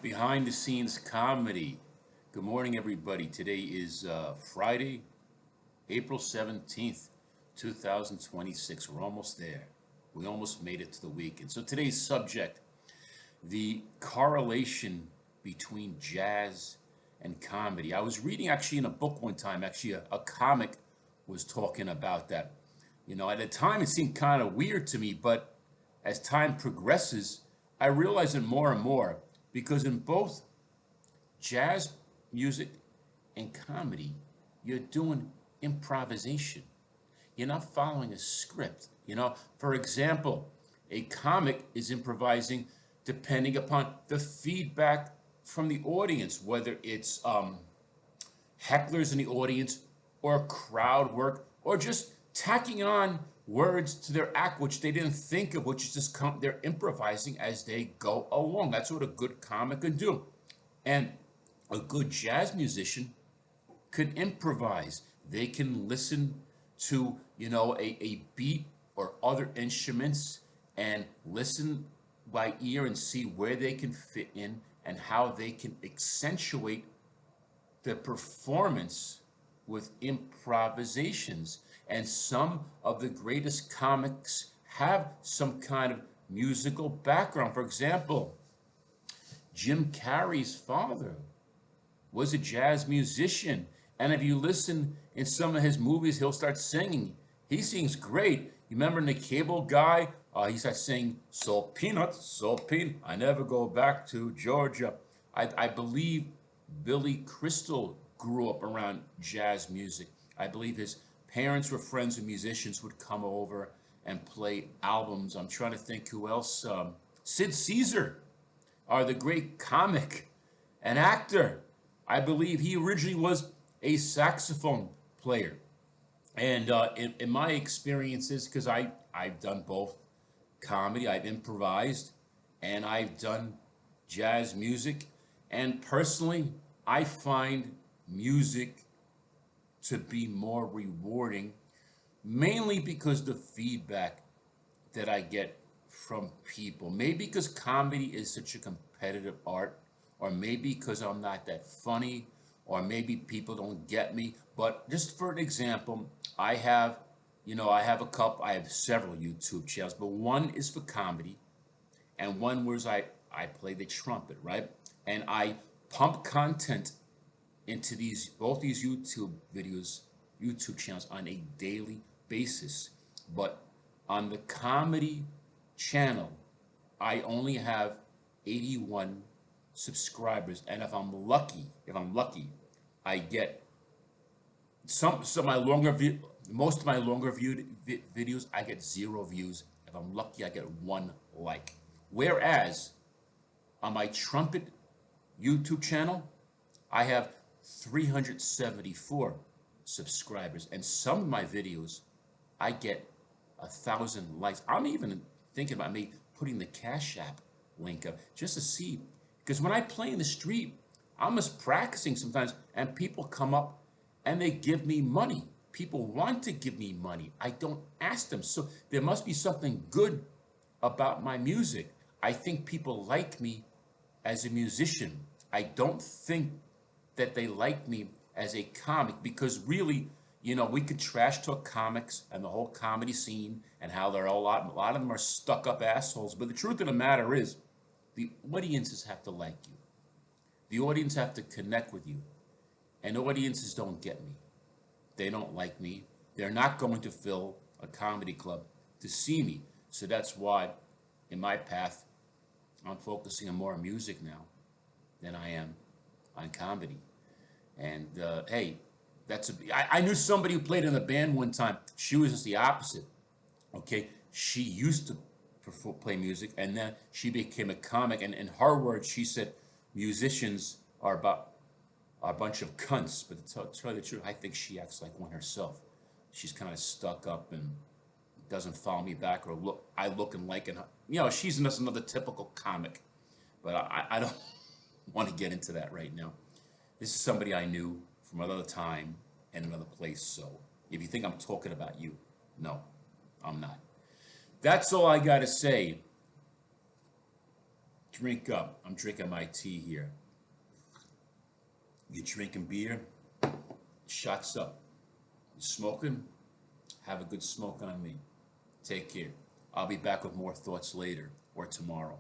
Behind the scenes comedy. Good morning, everybody. Today is Friday, April 17th, 2026. We're almost there. We almost made it to the weekend. So today's subject, the correlation between jazz and comedy. I was reading actually in a book one time, actually a comic was talking about that. You know, at the time it seemed kind of weird to me, but as time progresses, I realize it more and more because in both jazz music and comedy, you're doing improvisation. You're not following a script. You know, for example, a comic is improvising depending upon the feedback from the audience, whether it's hecklers in the audience or crowd work or just tacking on words to their act which they didn't think of, which is just they're improvising as they go along. That's what a good comic can do. And a good jazz musician could improvise. They can listen to, a beat or other instruments and listen by ear and see where they can fit in and how they can accentuate the performance with improvisations. And some of the greatest comics have some kind of musical background. For example, Jim Carrey's father was a jazz musician. And if you listen in some of his movies, he'll start singing. He sings great. You remember in The Cable Guy? He starts singing, "Salt peanuts, salt peanut. I never go back to Georgia." I believe Billy Crystal grew up around jazz music. I believe his parents were friends with musicians who would come over and play albums. I'm trying to think who else. Sid Caesar, the great comic and actor. I believe he originally was a saxophone player. And in my experiences, because I've done both comedy, I've improvised, and I've done jazz music. And personally, I find music to be more rewarding, mainly because the feedback that I get from people. Maybe because comedy is such a competitive art, or maybe because I'm not that funny, or maybe people don't get me. But just for an example, I have several YouTube channels, but one is for comedy, and one where I play the trumpet, right? And I pump content into both these YouTube channels on a daily basis. But on the comedy channel, I only have 81 subscribers, and if I'm lucky, I get some my longer view most of my longer viewed videos. I get zero views. If I'm lucky, I get one like. Whereas on my trumpet YouTube channel, I have 374 subscribers, and some of my videos I get 1,000 likes. I'm even thinking about me putting the Cash App link up just to see, because when I play in the street, I'm just practicing sometimes, and people come up and they give me money. People want to give me money. I don't ask them. So there must be something good about my music. I think people like me as a musician. I don't think that they like me as a comic, because really, we could trash talk comics and the whole comedy scene and how they're a lot of them are stuck up assholes. But the truth of the matter is, the audiences have to like you. The audience have to connect with you. And audiences don't get me. They don't like me. They're not going to fill a comedy club to see me. So that's why in my path, I'm focusing on more music now than I am on comedy. And hey, I knew somebody who played in a band one time. She was just the opposite. Okay, she used to play music, and then she became a comic. And in her words, she said, "Musicians are a bunch of cunts." But to tell you the truth, I think she acts like one herself. She's kind of stuck up and doesn't follow me back, or I look and like, and she's just another typical comic. But I don't want to get into that right now. This is somebody I knew from another time and another place. So if you think I'm talking about you, no, I'm not. That's all I got to say. drink up. I'm drinking my tea here. You're drinking beer, shots up. You're smoking, have a good smoke on me. Take care. I'll be back with more thoughts later or tomorrow.